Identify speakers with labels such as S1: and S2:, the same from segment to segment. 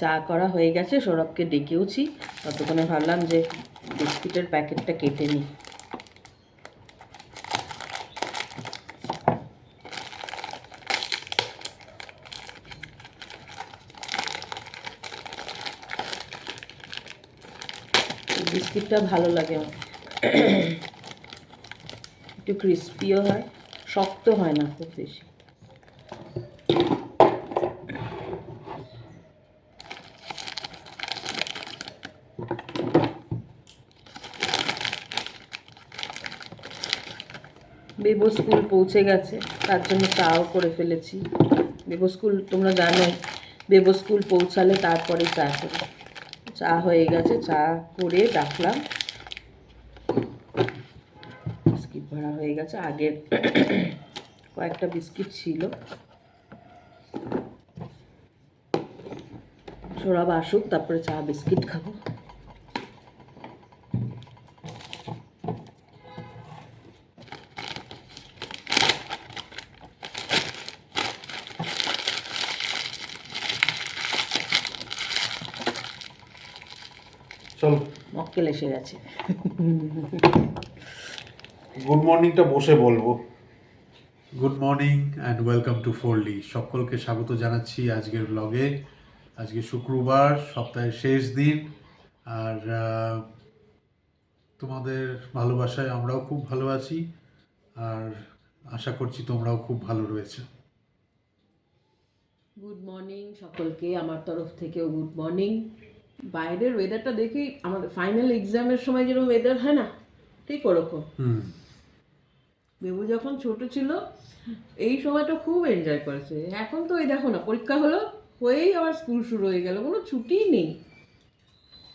S1: চা করা হয়ে গেছে, সৌরভকে ডেকেওছি। ততক্ষণে ভাবলাম যে বিস্কুটের প্যাকেটটা কেটে নিই। বিস্কিটটা ভালো লাগে আমার, একটু ক্রিস্পিও হয়, শক্ত হয় না খুব বেশি। বেবো স্কুল পৌঁছে গেছে, তার জন্য চাও করে ফেলেছি। বেবো স্কুল তোমরা জানো, বেবো স্কুল পৌঁছালে তারপরে চা করি। চা হয়ে গেছে, চা করে ডাকলাম। বিস্কিট ভরা হয়ে গেছে, আগের কয়েকটা বিস্কিট ছিল। সৌরভ আসুক, তারপরে চা বিস্কিট খাবো।
S2: চলো,
S1: মক্কেল এসে গেছে।
S2: গুড মর্নিংটা বসে বলবো।
S3: Good morning and welcome to Forli. সকলকে স্বাগত জানাচ্ছি আজকের ব্লগে। আজকে শুক্রবার, সপ্তাহের শেষ দিন। আর তোমাদের ভালোবাসায় আমরাও খুব ভালো আছি, আর আশা করছি তোমরাও খুব ভালো রয়েছে।
S1: গুড মর্নিং সকলকে, আমার তরফ থেকেও গুড মর্নিং। বাইরের ওয়েদারটা দেখি, আমাদের ফাইনাল এক্সামের সময় যেরকম ওয়েদার হয় না, ঠিক ওরকম। বেবু যখন ছোট ছিল এই সময়টা খুব এনজয় করেছে। এখন তো এই দেখো না, পরীক্ষা হলো, হয়েই আবার স্কুল শুরু হয়ে গেল, কোনো ছুটিই নেই।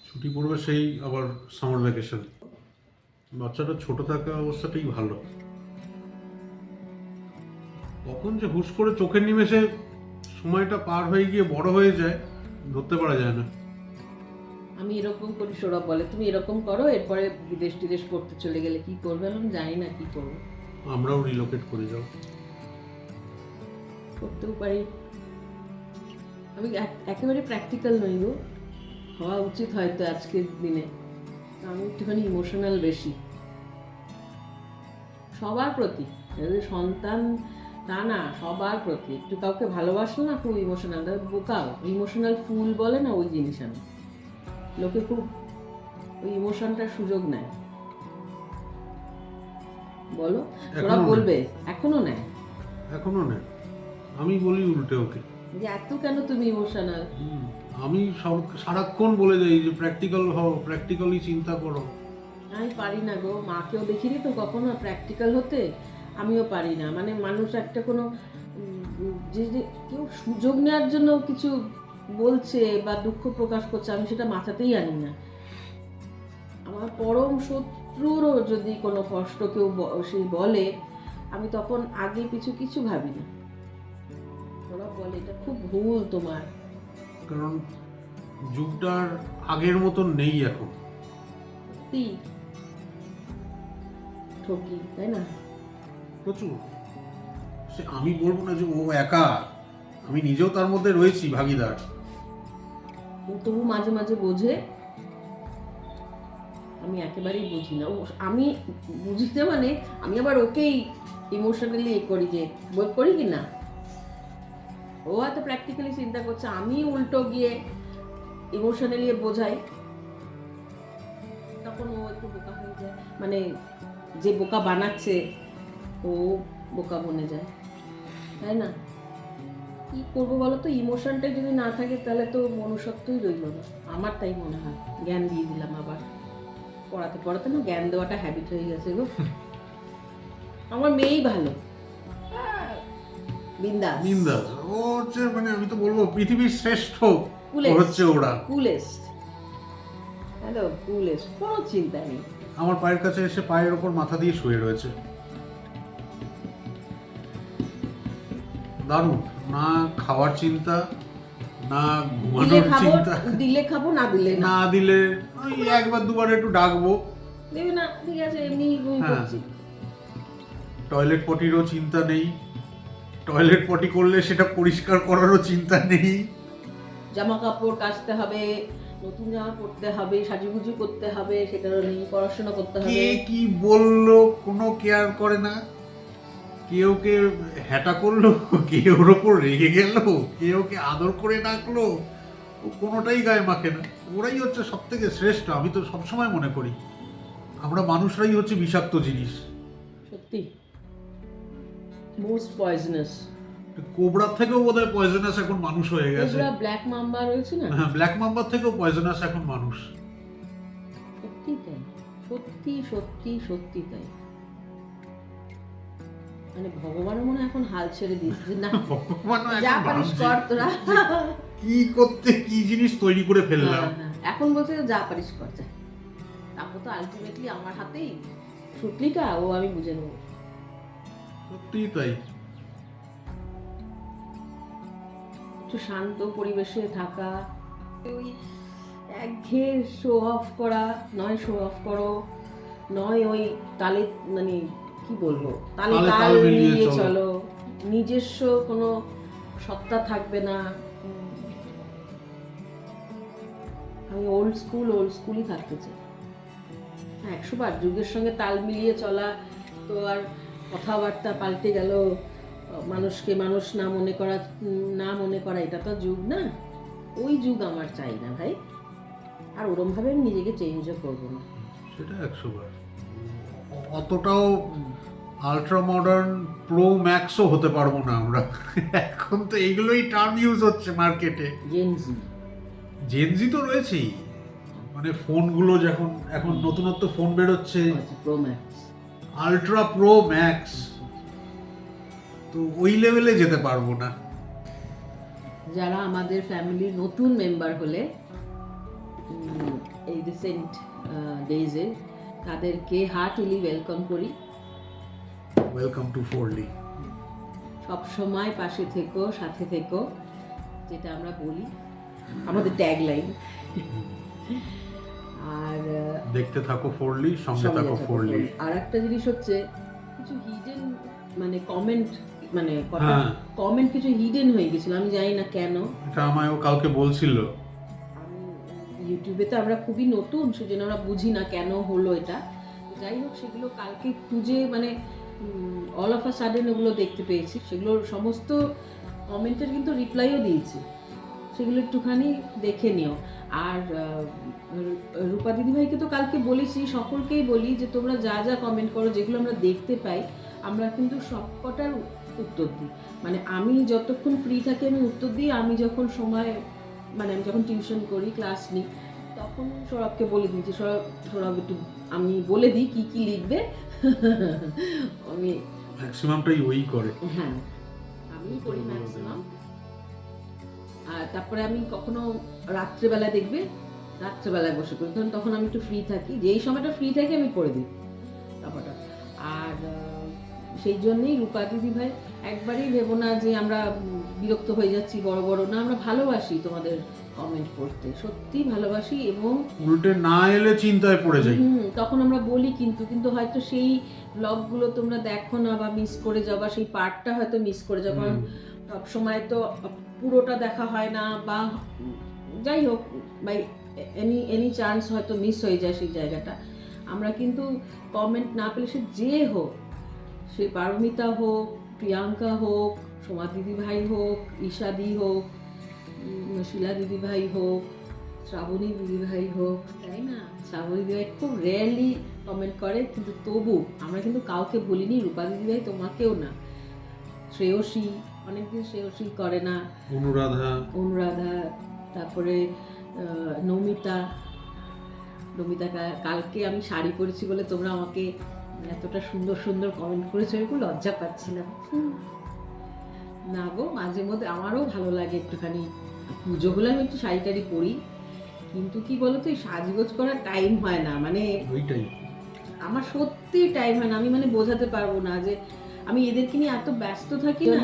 S3: ছুটি পড়বে সেই আবার সামার ভ্যাকেশন। বাচ্চাটা ছোট থাকা অবস্থাটাই ভালো। কখন যে হুশ করে চোখের নিমেষে সময়টা পার হয়ে গিয়ে বড় হয়ে যায়, ধরতে পারা যায় না।
S1: আমি এরকম করি, সৌরভ বলে তুমি এরকম করো, এরপরে বিদেশ টিদেশ পড়তে চলে গেলে কি করবে, আমি জানি না কি করবো।
S3: আমরাও রিলোকেট করে যাও,
S1: করতেও পারি। আমি একেবারে প্র্যাকটিক্যাল নই গো, হওয়া উচিত হয়তো আজকের দিনে। আমি একটুখানি ইমোশনাল বেশি সবার প্রতি, সন্তান তা না, সবার প্রতি একটু কাউকে ভালোবাসলো না, খুব ইমোশনাল। বোকাও ইমোশনাল ফুল বলে না, ওই জিনিস আমি। লোকে খুব ওই ইমোশনটার সুযোগ নেয়, বলো ওরা বলবে এখনো নেয়,
S3: এখনো নেয়। আমি বলি উল্টে ওকে,
S1: যে এত কেন তুমি ইমোশনাল।
S3: আমি সারাক্ষণ বলে যাই যে প্র্যাকটিক্যাল হও, প্র্যাকটিক্যালি চিন্তা করো।
S1: আমি পারি না গো, মাকেও দেখিনি তো কখনো প্র্যাকটিক্যাল হতে, আমিও পারি না। মানে মানুষ একটা কোনো যে যে কেউ সুযোগ নেওয়ার জন্য কিছু বলছে বা দুঃখ প্রকাশ করছে, আমি সেটা মাথাতেই আনি না। আমার পরম শত্রুরও যদি কোনো কষ্ট কেউ সে বলে, আমি তখন আগে পিছু কিছু ভাবি না। ওরা বলে এটা খুব ভুল তোমার,
S3: কারণ যুগটার আগের মতন নেই এখন।
S1: ঠকি, তাই না?
S3: প্রচুর। সে আমি বলবো না যে ও একা, আমি নিজেও তার মধ্যে রয়েছি ভাগিদার।
S1: তবু মাঝে মাঝে বোঝে, আমি একেবারেই বুঝি না। ও আমি বুঝিতে মানে আমি আবার ওকেই ইমোশনালি করি, যে বই করি কি না, ও হয়তো প্র্যাকটিক্যালি চিন্তা করছে, আমি উল্টো গিয়ে ইমোশনালি বোঝাই, তখন ও একটু বোকা হয়ে যায়। মানে যে বোকা বানাচ্ছে ও বোকা বনে যায়, তাই না? কি করবো বলো তো, ইমোশনটা যদি না থাকে তাহলে তো মনুষ্যত্বই রইল না, আমার তাই মনে হয়। জ্ঞান দিয়ে দিলাম আবার, পড়াতে পড়াতে না জ্ঞান দেওয়াটা হ্যাবিট হয়ে গেছে গো। আমার মেয়েই ভালো, বিন্দাস।
S3: ও হচ্ছে, মানে আমি তো বলবো পৃথিবীর শ্রেষ্ঠ হচ্ছে ওরা।
S1: কুলেস্ট, হ্যালো কুলেস্ট, কোনো চিন্তা নেই।
S3: আমার পায়ের কাছে এসে পায়ের ওপর মাথা দিয়ে শুয়ে রয়েছে। দারুণ, না খাওয়ার চিন্তা, না ঘুমানোর চিন্তা।
S1: দিলে খাবো, না দিলে
S3: না দিলে ওই একবার দুবার একটু ডাকবো,
S1: দেবে না, ঠিক আছে এমনি করছি।
S3: টয়লেট পটিরও চিন্তা নেই, টয়লেট পটি করলে সেটা পরিষ্কার করারও চিন্তা নেই।
S1: জামা কাপড় কাচতে হবে, নতুন জামা পরতে হবে, সাজুগুজু করতে হবে, সেটারও নেই, পড়াশোনা করতে হবে।
S3: কে কি বললো কোনো কেয়ার করে না, কেউ কে হ্যাটা করলো, কেউ ওর ওপর রেগে গেল, কেউ কে আদর করে ডাকলো, ও কোনোটাই গায়ে মাখে না। ওরাই হচ্ছে সব থেকে শ্রেষ্ঠ। আমি তো সবসময় মনে করি আমরা মানুষরাই হচ্ছে বিষাক্ত জিনিস।
S1: সত্যি মোস্ট পয়জনাস।
S3: কোবরার থেকেও বোধহয় পয়জনাস এখন মানুষ হয়ে গেছে।
S1: কোবরা, ব্ল্যাক মাম্বা রয়েছে না,
S3: হ্যাঁ, ব্ল্যাক মাম্বার থেকেও পয়জনাস এখন মানুষ।
S1: সত্যি তাই, সত্যি সত্যি সত্যি তাই। মানে ভগবানও মনে হয় এখন হাল ছেড়ে দিচ্ছে যে না,
S3: ভগবানও এখন
S1: যা পারিস
S3: ভাবছে,
S1: কর তোরা।
S3: কি করতে কি জিনিস তৈরি করে ফেললাম।
S1: হ্যাঁ, এখন বলছে যে যা পারিস কর যা, তারপর তো আলটিমেটলি আমার হাতেই সুতলিটা ও আমি বুঝে নেবো।
S3: সত্যিই তাই।
S1: একটু শান্ত পরিবেশে থাকা, ওই একঘেয়ে শো অফ করা নয়, শো অফ করো নয়, ওই তালে মানে কি বলবো, তালে
S3: তালে
S1: তাল
S3: তাল মিলিয়ে
S1: মিলিয়ে
S3: চলো।
S1: চলো, নিজস্ব কোনো সত্তা থাকবে না। আমি ওল্ড স্কুলই থাকতে চাই। হ্যাঁ, 100 বার যুগের সঙ্গে তাল মিলিয়ে চলা, তো আর কথাবার্তা পাল্টে গেল, মানুষকে মানুষ না মনে করা, এটা তো যুগ না। ওই যুগ আমার চাই না ভাই, আর ওরমভাবে আমি নিজেকে চেঞ্জও করবো না।
S3: সেটা 100 বার। অতটাও আল্ট্রা মডার্ন প্রো ম্যাক্সও হতে পারবো না আমরা। এখন তো এইগুলোই টার্ম ইউজ হচ্ছে মার্কেটে।
S1: জেনজি
S3: জেনজি তো রয়েছেই, মানে ফোনগুলো যখন এখন নতুনত্ব ফোন বেরোচ্ছে
S1: pro max,
S3: ultra pro max, তো ওই লেভেলে যেতে পারবো না।
S1: যারা আমাদের ফ্যামিলির নতুন মেম্বার হলে এই রিসেন্ট ডেজে, তাদেরকে হার্টলি ওয়েলকাম করি।
S3: Welcome to Forli.
S1: সব সময় পাশে থেকো, সাথে থেকো, যেটা আমরা বলি আমাদের ট্যাগলাইন। আর
S3: দেখতে থাকো ফোরলি, সঙ্গে থাকো ফোরলি।
S1: আর একটা জিনিস হচ্ছে, কিছু হিডেন মানে কমেন্ট, মানে
S3: হ্যাঁ।
S1: কমেন্ট কিছু হিডেন হয়ে গেছিল, আমি জানি না কেন।
S3: এটা আমায়ও কালকে বলছিল।
S1: আমি ইউটিউবে তো আমরা খুবই নতুন, সেজন্য আমরা বুঝি না কেন হলো এটা। যাই হোক, সেগুলো কালকে খুঁজে মানে অল অফ আ সাডেন ওগুলো দেখতে পেয়েছি। সেগুলোর সমস্ত কমেন্টের কিন্তু রিপ্লাইও দিয়েছি, সেগুলো একটুখানি দেখে নিও। আর রূপা দিদিভাইকে তো কালকে বলেছি, সকলকেই বলি যে তোমরা যা যা কমেন্ট করো, যেগুলো আমরা দেখতে পাই, আমরা কিন্তু সবকটার উত্তর দিই। মানে আমি যতক্ষণ ফ্রি থাকি আমি উত্তর দিই। আমি যখন সময়, মানে আমি যখন টিউশন করি, ক্লাস নিই, তখন সৌরভকে বলে দিই যে সৌরভ একটু আমি বলে দিই কী কী লিখবে। আমি
S3: ম্যাক্সিমামটাই ওই করে।
S1: হ্যাঁ, আমি করি ম্যাক্সিমাম। আর তারপরে আমি কখনো রাত্রেবেলা দেখবে, রাত্রেবেলায় বসে করি, কারণ তখন আমি একটু ফ্রি থাকি, যেই সময়টা ফ্রি থাকি আমি করে দিই ব্যাপারটা। আর সেই জন্যেই রূপা দিদি ভাই, একবারেই ভেবো না যে আমরা বিরক্ত হয়ে যাচ্ছি, বড় বড় না, আমরা ভালোবাসি তোমাদের কমেন্ট করতে, সত্যি ভালোবাসি। এবং
S3: উল্টে না এলে চিন্তায় পড়ে যাই।
S1: তখন আমরা বলি কিন্তু হয়তো সেই ব্লগগুলো তোমরা দেখো না, বা মিস করে যাও, বা সেই পার্টটা হয়তো মিস করে যাও, কারণ সব সময় তো পুরোটা দেখা হয় না, বা যাই হোক, বাই এনি চান্স হয়তো মিস হয়ে যায় সেই জায়গাটা। আমরা কিন্তু কমেন্ট না পেলে, সে যে হোক, সে পারমিতা হোক, প্রিয়াঙ্কা হোক, সোমা দিদি ভাই হোক, ঈশাদি হোক, শিলা দিদি ভাই হোক, শ্রাবণী দিদি ভাই হোক, তাই না? শ্রাবণী দিদি ভাই খুব রেয়ারলি কমেন্ট করে, কিন্তু তবু আমরা কিন্তু কাউকে বলিনি, রূপা দিদি ভাই তোমাকেও না, শ্রেয়সী অনেকদিন শ্রেয়সী করে না, অনুরাধা, তারপরে নমিতা কালকে আমি শাড়ি পরেছি বলে তোমরা আমাকে এতটা সুন্দর সুন্দর কমেন্ট করেছো, একটু লজ্জা পাচ্ছিলাম না গো। মাঝে মধ্যে আমারও ভালো লাগে একটুখানি, পুজো হলে আমি একটু শাড়ি টাড়ি পরি, কিন্তু কি বলতো, এই সাজগোজ করার টাইম হয় না, মানে
S3: ওইটাই
S1: আমার সত্যি টাইম হয় না। আমি মানে বোঝাতে পারবো না যে আমি এদেরকে নিয়ে এত ব্যস্ত থাকি না।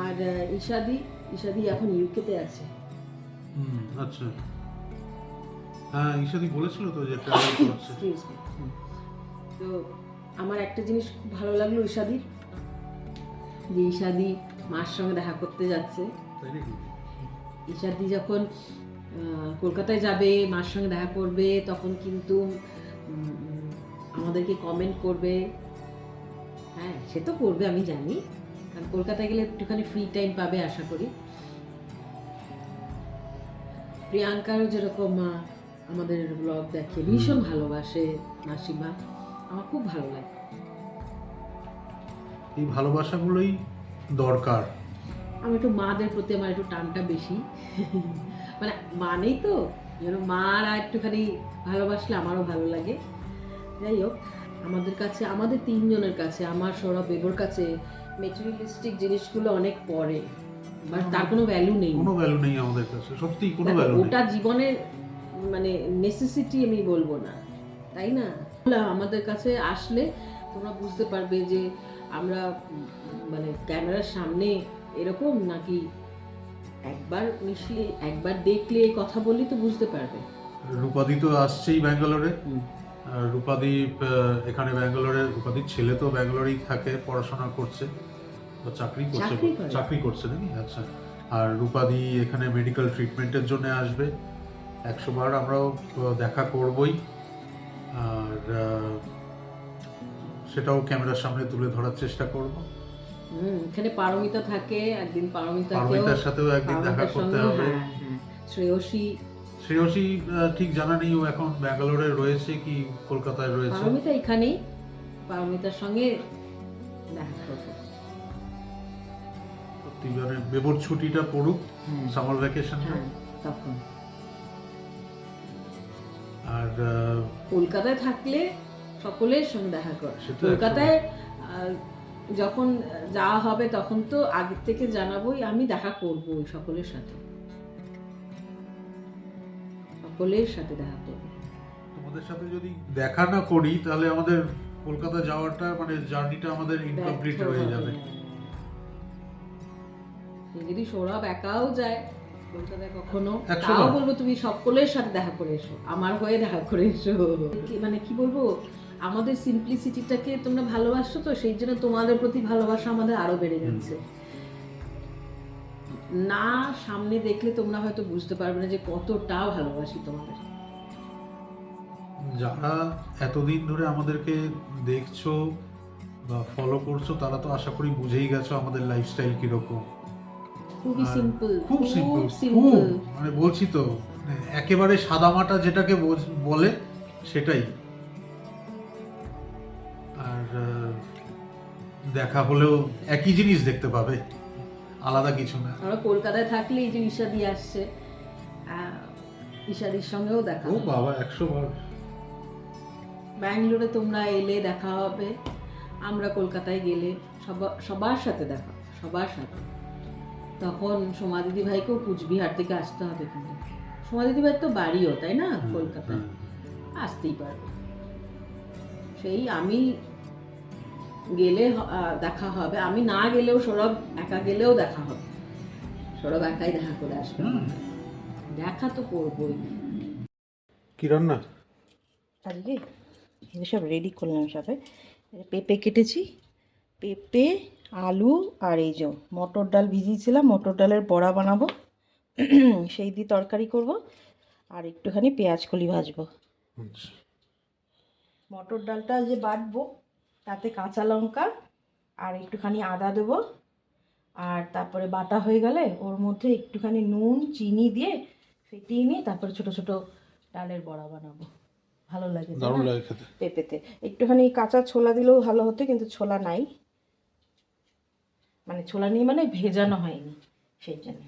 S1: আর ঈশাদি এখন ইউকেতে আছে।
S3: আচ্ছা, হ্যাঁ, ঈশাদি বলেছিল তো যে ট্রাভেল করছে।
S1: তো আমার একটা জিনিস খুব ভালো লাগলো ঈশাদির, যে ঈশাদি মার সঙ্গে দেখা করতে যাচ্ছে।
S3: তাই নাকি?
S1: ঈশাদি যখন কলকাতায় যাবে, মার সঙ্গে দেখা করবে, তখন কিন্তু আমাদেরকে কমেন্ট করবে। হ্যাঁ, সে তো করবে, আমি জানি, কারণ কলকাতায় গেলে একটুখানি ফ্রি টাইম পাবে আশা করি। প্রিয়াঙ্কারও যেরকম আমাদের ব্লগ দেখে, ভীষণ ভালোবাসে মাসিমা, আমার খুব ভালো লাগে।
S3: এই ভালোবাসাগুলোই দরকার।
S1: আমি একটু মাদের প্রতি আমার একটু টানটা বেশি, মানে মানেই তো যেন মারা একটুখানি ভালোবাসলে আমারও ভালো লাগে। যাই হোক, আমাদের কাছে, আমাদের তিনজনের কাছে, আমার সৌরভ বেবর কাছে মেটেরিয়ালিস্টিক জিনিসগুলো অনেক পরে, বাট তার কোনো ভ্যালু নেই।
S3: কোনো ভ্যালু নেই আমাদের কাছে, সত্যি কোনো ভ্যালু নেই।
S1: ওটা জীবনের মানে নেসেসিটি আমি বলবো না, তাই না? আমাদের কাছে আসলে তোমরা বুঝতে পারবে যে আমরা মানে ক্যামেরার সামনে এরকম নাকি একবার মিশলে, একবার দেখলে কথা বললে তো বুঝতে পারবে।
S3: রূপাদি তো আসছেই ব্যাঙ্গালোরে। আর রূপাদি এখানে ব্যাঙ্গালোরে, রূপাদির ছেলে তো ব্যাঙ্গালোরেই থাকে, পড়াশোনা করছে, তো চাকরি করছে নাকি? আচ্ছা। আর রূপাদি এখানে মেডিকেল ট্রিটমেন্টের জন্য আসবে, 100 বার আমরাও দেখা করবই। আর সেটাও ক্যামেরার সামনে তুলে ধরার চেষ্টা করব।
S1: এখানে পারমিতা থাকে, একদিন
S3: পারমিতার সাথেও একদিন দেখা করতে হবে। শ্রেয়সী ঠিক জানা নেই ও এখন ব্যাঙ্গালোরে রয়েছে কি কলকাতায় রয়েছে।
S1: পারমিতা এখানেই, পারমিতার সঙ্গে দেখা করবো।
S3: মানে বেবর ছুটিটা পড়ুক, সামার ভ্যাকেশনটা,
S1: তখন।
S3: আর
S1: কলকাতায় থাকলে সকলের সঙ্গে দেখা কর। কলকাতায় যখন যাওয়া হবে তখন তো আগের থেকে জানাবোই, আমি দেখা করবো সকলের সাথে, সকলের সাথে দেখা করবো।
S3: তোমাদের সাথে যদি দেখা না করি তাহলে আমাদের কলকাতা যাওয়াটা মানে জার্নিটা আমাদের ইনকমপ্লিট হয়ে যাবে।
S1: যদি সৌরভ একাও যায় কলকাতায় কখনো, তাও বলবো তুমি সকলের সাথে দেখা করে এসো, আমার হয়ে দেখা করে এসো। মানে কি বলবো, আমাদের সিম্পলিসিটিটাকে তোমরা ভালোবাসো, তো সেই জন্য তোমাদের প্রতি ভালোবাসা আমাদের আরো বেড়ে যাচ্ছে। না সামনে দেখলে তোমরা হয়তো বুঝতে পারবে না যে কতটা ভালোবাসি তোমাদের।
S3: যারা এতদিন ধরে আমাদেরকে দেখছো বা ফলো করছো, তারা তো আশা করি বুঝেই গেছো আমাদের লাইফস্টাইল কিরকম।
S1: খুবই সিম্পল,
S3: খুব সিম্পল, মানে বলছি তো, একেবারে সাদামাটা যেটাকে বলে সেটাই। আর দেখা হলেও একই জিনিস দেখতে পাবে, আলাদা কিছু না।
S1: আমরা কলকাতায় থাকলে এই যে ঈশাদি আসছে, ঈশাদির সঙ্গেও দেখা,
S3: ও বাবা 100 বার।
S1: ব্যাঙ্গালোরে তোমরা এলে দেখা হবে, আমরা কলকাতায় গেলে সবার সাথে দেখা, সবার সাথে। তখন সোমা দিদি ভাইকেও কুচবিহার থেকে আসতে হবে, কিন্তু সোমা দিদি ভাই তো বাড়িও, তাই না, কলকাতায়, আসতেই পারবে। সেই আমি গেলে দেখা হবে, আমি না গেলেও সৌরভ একা গেলেও দেখা হবে, সৌরভ একাই দেখা করে আসবে, দেখা তো করবোই।
S2: কি রান্না
S4: আজকে এই সব রেডি করলাম, সবে পেঁপে কেটেছি, পেঁপে, আলু, আর এই যে মটর ডাল ভিজিয়েছিলাম, মটর ডালের বড়া বানাবো, সেই দিয়ে তরকারি করব, আর একটুখানি পেঁয়াজ কলি ভাজবো। মটর ডালটা যে বাটবো তাতে কাঁচা লঙ্কা আর একটুখানি আদা দেবো, আর তারপরে বাটা হয়ে গেলে ওর মধ্যে একটুখানি নুন চিনি দিয়ে ফেটিয়ে নিয়ে তারপরে ছোট ছোট ডালের বড়া বানাবো। ভালো লাগে,
S2: দারুণ লাগে খেতে।
S4: পেঁপেতে একটুখানি কাঁচা ছোলা দিলেও ভালো হতো, কিন্তু ছোলা নাই, মানে ছোলা নিয়ে মানে ভেজানো হয়নি, সেই জন্য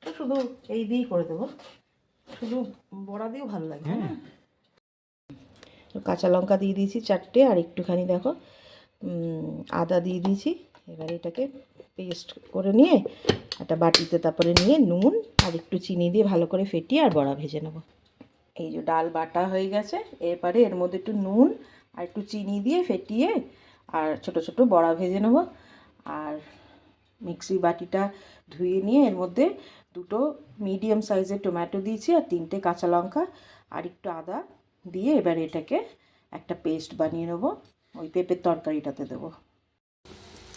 S4: তো শুধু এই দিয়েই করে দেবো, শুধু বড়া দিয়েও ভালো লাগে। হ্যাঁ, কাঁচা লঙ্কা দিয়ে দিয়েছি 4টে, আর একটুখানি দেখো আদা দিয়ে দিয়েছি। এবার এটাকে পেস্ট করে নিয়ে একটা বাটিতে তারপরে নিয়ে নুন আর একটু চিনি দিয়ে ভালো করে ফেটিয়ে আর বড়া ভেজে নেব। এই যে ডাল বাটা হয়ে গেছে, এরপরে এর মধ্যে একটু নুন আর একটু চিনি দিয়ে ফেটিয়ে আর ছোট ছোট বড়া ভেজে নেব। আর মিক্সি বাটিটা ধুয়ে নিয়ে এর মধ্যে 2টো মিডিয়াম সাইজের টমেটো দিয়েছি, আর 3টে কাঁচা লঙ্কা আর একটু আদা দিয়ে এবার এটাকে একটা পেস্ট বানিয়ে নেব, ওই পেঁপের তরকারিটাতে দেবো।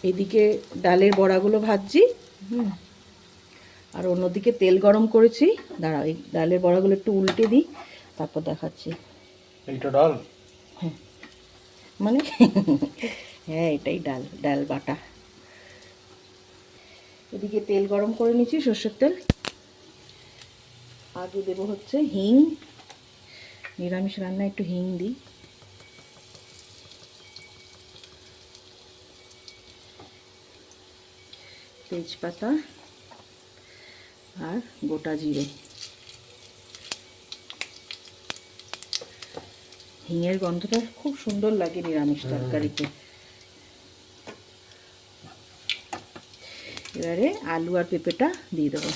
S4: এদিকে ডালের বড়াগুলো ভাজছি, আর অন্যদিকে তেল গরম করেছি। দাঁড়াও, এই ডালের বড়াগুলো একটু উল্টে দিই, তারপর দেখাচ্ছি।
S2: এইটা ডাল?
S4: মানে হ্যাঁ, এটাই ডাল, ডাল বাটা। এদিকে তেল গরম করে নিচ্ছি, সর্ষের তেল। আগে দেবো হচ্ছে হিং, নিরামিষ রান্না একটু হিং দিই। তেজপাতা আর গোটা জিরে। হিঙের গন্ধটা খুব সুন্দর লাগে নিরামিষ তরকারিতে। এবারে আলু আর পেঁপেটা দিয়ে দেবো।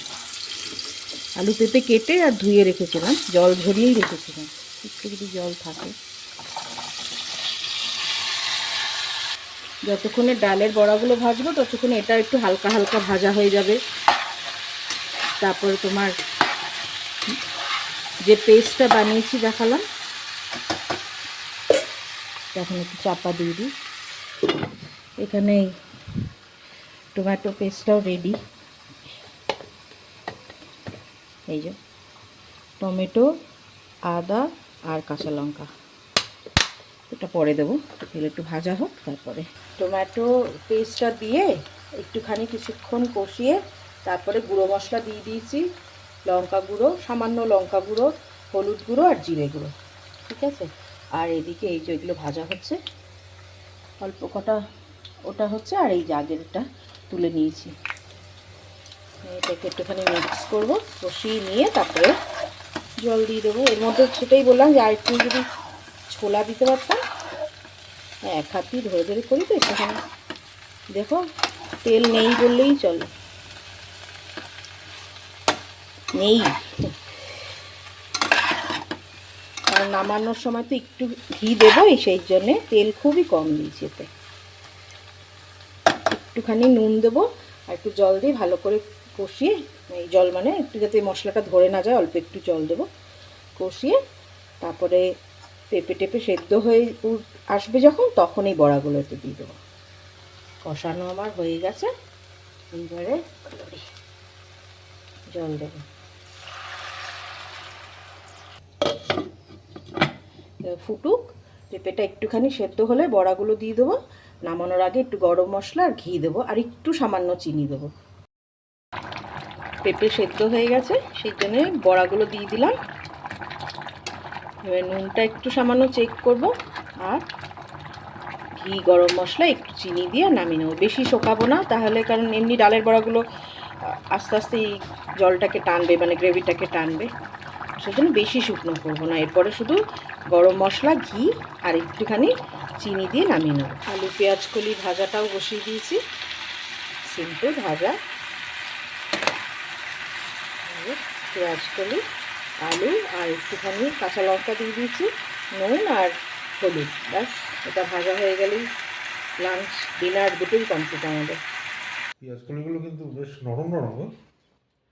S4: আলু পেঁপে কেটে আর ধুয়ে রেখেছিলাম, জল ঝরিয়েই রেখেছিলাম, একটু যদি জল থাকে। যতক্ষণে ডালের বড়াগুলো ভাজবো ততক্ষণে এটা একটু হালকা হালকা ভাজা হয়ে যাবে। তারপরে তোমার যে পেস্টটা বানিয়েছি দেখালাম, এখন একটু চাপা দিয়ে দিই। এখানে টমেটো পেস্টটাও রেডি। এই যে টমেটো, আদা আর কাঁচা লঙ্কা, এটা পরে দেবো, তেলে একটু ভাজা হোক। তারপরে টমেটো পেস্টটা দিয়ে একটুখানি কিছুক্ষণ কষিয়ে তারপরে গুঁড়ো মশলা দিয়ে দিয়েছি। লঙ্কা গুঁড়ো, সামান্য লঙ্কা গুঁড়ো, হলুদ গুঁড়ো আর জিরে গুঁড়ো, ঠিক আছে। আর এদিকে এই যে এগুলো ভাজা হচ্ছে, অল্প কটা ওটা হচ্ছে, আর এই যে আগেরটা তুলে নিয়েছি। এটাকে একটুখানি মিক্স করবো, কষিয়ে নিয়ে তারপরে জল দিয়ে দেবো। এর মধ্যে সেটাই বললাম যে আর একটু যদি ছোলা দিতে পারতাম। এক হাতই ধরে ধরে করি তো সেখানে, দেখো তেল নেই বললেই চলে, নেই। আর নামানোর সময় তো একটু ঘি দেবোই, সেই জন্যে তেল খুবই কম দিয়েছি এতে। একটুখানি নুন দেবো আর একটু জল দিয়ে ভালো করে কষিয়ে, এই জল মানে একটু যাতে মশলাটা ধরে না যায়, অল্প একটু জল দেবো, কষিয়ে তারপরে পেঁপে টেপে সেদ্ধ হয়ে আসবে যখন, তখন এই বড়াগুলো এতে দিয়ে দেবো। কষানো আমার হয়ে গেছে, এইবারে জল দেবো। ফুটুক, পেঁপেটা একটুখানি সেদ্ধ হলে বড়াগুলো দিয়ে দেবো। নামানোর আগে একটু গরম মশলা আর ঘি দেবো, আর একটু সামান্য চিনি দেবো। পেঁপে সেদ্ধ হয়ে গেছে, সেই জন্য বড়াগুলো দিয়ে দিলাম। এবার নুনটা একটু সামান্য চেক করব, আর ঘি, গরম মশলা, একটু চিনি দিয়ে নামিয়ে নেবো। বেশি শোকাবো না তাহলে, কারণ এমনি ডালের বড়াগুলো আস্তে আস্তে এই জলটাকে টানবে, মানে গ্রেভিটাকে টানবে, সেজন্য বেশি শুকনো করবো না। এরপরে শুধু গরম মশলা, ঘি আর একটুখানি চিনি দিয়ে নামিয়ে নেবো। আলু পেঁয়াজ কলি ভাজাটাও বসিয়ে দিয়েছি, সিম্পল ভাজা। পেঁয়াজ কলি, আলু আর একটুখানি কাঁচা লঙ্কা দিয়ে দিয়েছি, নুন আর হলুদ, ব্যাস। এটা ভাজা হয়ে গেলেই লাঞ্চ ডিনার দুটোই কমপ্লিট আমাদের।
S2: পেঁয়াজ কলিগুলো কিন্তু বেশ নরম নরম গো।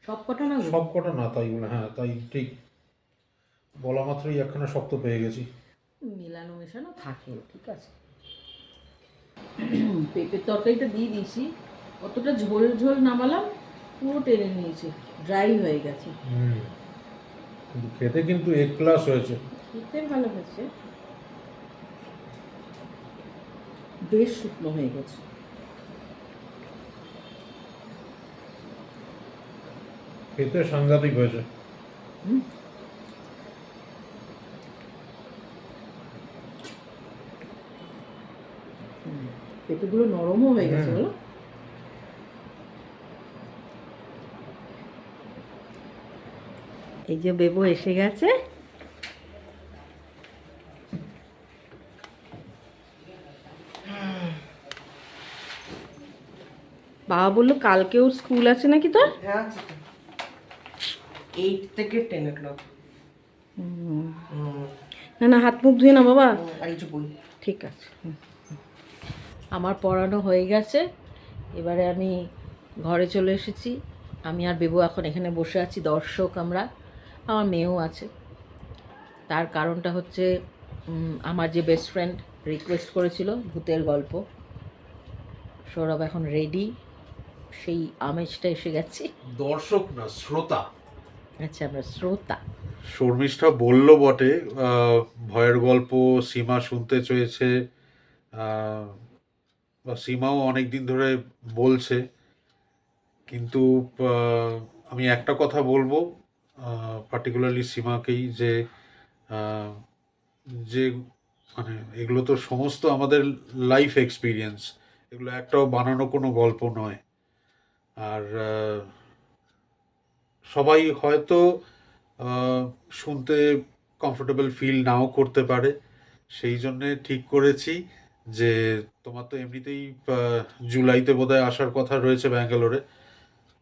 S1: সব কটা না?
S2: সব কটা না, তাই বলে হ্যাঁ, তাই ঠিক বলা মাত্রই একখানা শক্ত পেয়ে গেছি।
S1: মেলানো মেশানো থাকে, ঠিক আছে। পেঁপের তরকারিটা দিয়ে দিয়েছি, অতটা ঝোল ঝোল নামালাম, পুরো টেনে নিয়েছে, ড্রাই হয়ে গেছে।
S2: কিন্তু খেতে কিন্তু এক ক্লাস হয়েছে।
S1: খেতে ভালো হয়েছে, বেশ শুকনো হয়ে গেছে।
S2: খেতে সাংঘাতিক হয়েছে।
S1: পেঁপেগুলো নরমও হয়ে গেছে বলো। এই যে বেবু এসে গেছে, বাবা বললো কালকে ওর স্কুল আছে নাকি তোর?
S5: হ্যাঁ, 8 থেকে 10 o'clock।
S1: না না, হাত মুখ ধুয়ে না বাবা।
S5: আর কিছু বই।
S1: ঠিক আছে। আমার পড়ানো হয়ে গেছে, এবারে আমি ঘরে চলে এসেছি। আমি আর বেবু এখন এখানে বসে আছি, দর্শক আমরা, আমার মেয়েও আছে। তার কারণটা হচ্ছে আমার যে বেস্ট ফ্রেন্ড রিকোয়েস্ট করেছিল ভূতের গল্প, সৌরভ এখন রেডি, সেই আমেজটা এসে গেছে।
S2: দর্শক না, শ্রোতা।
S1: আচ্ছা, আমরা শ্রোতা।
S2: শর্মিষ্ঠা বলল বটে, ভয়ের গল্প সীমা শুনতে চেয়েছে, বা সীমাও অনেক দিন ধরে বলছে, কিন্তু আমি একটা কথা বলবো পার্টিকুলারলি সীমাকেই, যে আহ, যে মানে এগুলো তো সমস্ত আমাদের লাইফ এক্সপিরিয়েন্স, এগুলো একটাও বানানো কোনো গল্প নয়। আর সবাই হয়তো শুনতে কমফোর্টেবল ফিল নাও করতে পারে, সেই জন্যে ঠিক করেছি যে তোমার তো এমনিতেই জুলাইতে বোধহয় আসার কথা রয়েছে ব্যাঙ্গালোরে,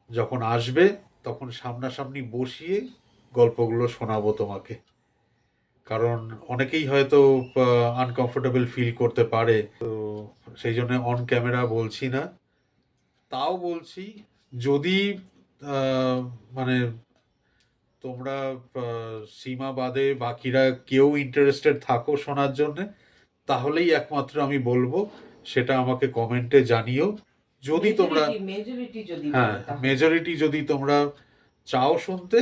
S2: যখন আসবে তখন সামনাসামনি বসিয়ে গল্পগুলো শোনাবো তোমাকে। কারণ অনেকেই হয়তো আনকমফোর্টেবল ফিল করতে পারে, তো সেই জন্য অন ক্যামেরা বলছি না। তাও বলছি, যদি মানে তোমরা সীমা বাদে বাকিরা কেউ ইন্টারেস্টেড থাকো শোনার জন্যে, তাহলেই একমাত্র আমি বলবো সেটা আমাকে কমেন্টে জানিও। যদি তোমরা
S1: মেজরিটি যদি
S2: হ্যাঁ, মেজরিটি যদি তোমরা চাও শুনতে,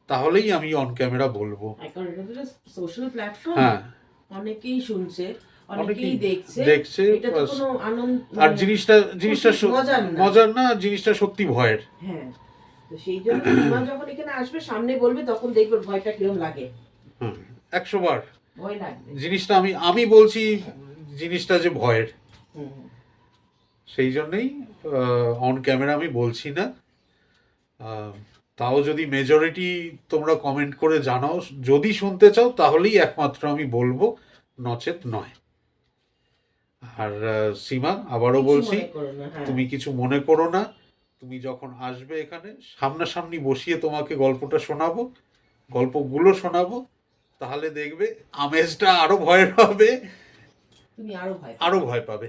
S2: তাহলেই আমি অন ক্যামেরা বলবো।
S1: কারণ এটা তো সোশ্যাল প্ল্যাটফর্ম,
S2: হ্যাঁ,
S1: অনেকেই শুনছে,
S2: অনেকেই
S1: অনেকেই
S2: দেখছে,
S1: এটা তো কোনো আনন্দ
S2: আর জিনিসটা মজার না, জিনিসটা সত্যি ভয়ের।
S1: হ্যাঁ, তো সেই জন্য সীমা যখন এখানে আসবে সামনে বলবে, তখন দেখবে ভয়টা কিরকম লাগে।
S2: 100 বার
S1: ভয় লাগবে।
S2: জিনিসটা আমি বলছি জিনিসটা যে ভয়ের, সেই জন্যই অন ক্যামেরা আমি বলছি না। তাও যদি মেজরিটি তোমরা কমেন্ট করে জানাও যদি শুনতে চাও, তাহলেই একমাত্র আমি বলবো, নচেত নয়। আর সীমা, আবারও বলছি, তুমি কিছু মনে করো না। তুমি যখন আসবে এখানে সামনাসামনি বসিয়ে তোমাকে গল্পটা শোনাবো, গল্পগুলো শোনাবো, তাহলে দেখবে আমেজটা আরো ভয়ের হবে,
S1: তুমি
S2: আরো ভয় পাবে।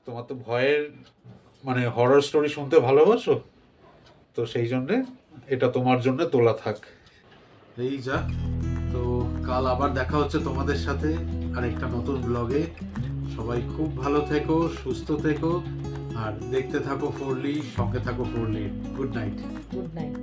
S2: তোমার তো ভয়ের মানে হরর স্টোরি শুনতে ভালোবাসো, তো সেই জন্যে এটা তোমার জন্য তোলা থাক। এই যা, তো কাল আবার দেখা হচ্ছে তোমাদের সাথে আরেকটা নতুন ব্লগে। সবাই খুব ভালো থেকো, সুস্থ থেকো, আর দেখতে থাকো ফোরলি, সঙ্গে থাকো Forli. Good night.
S1: Good night.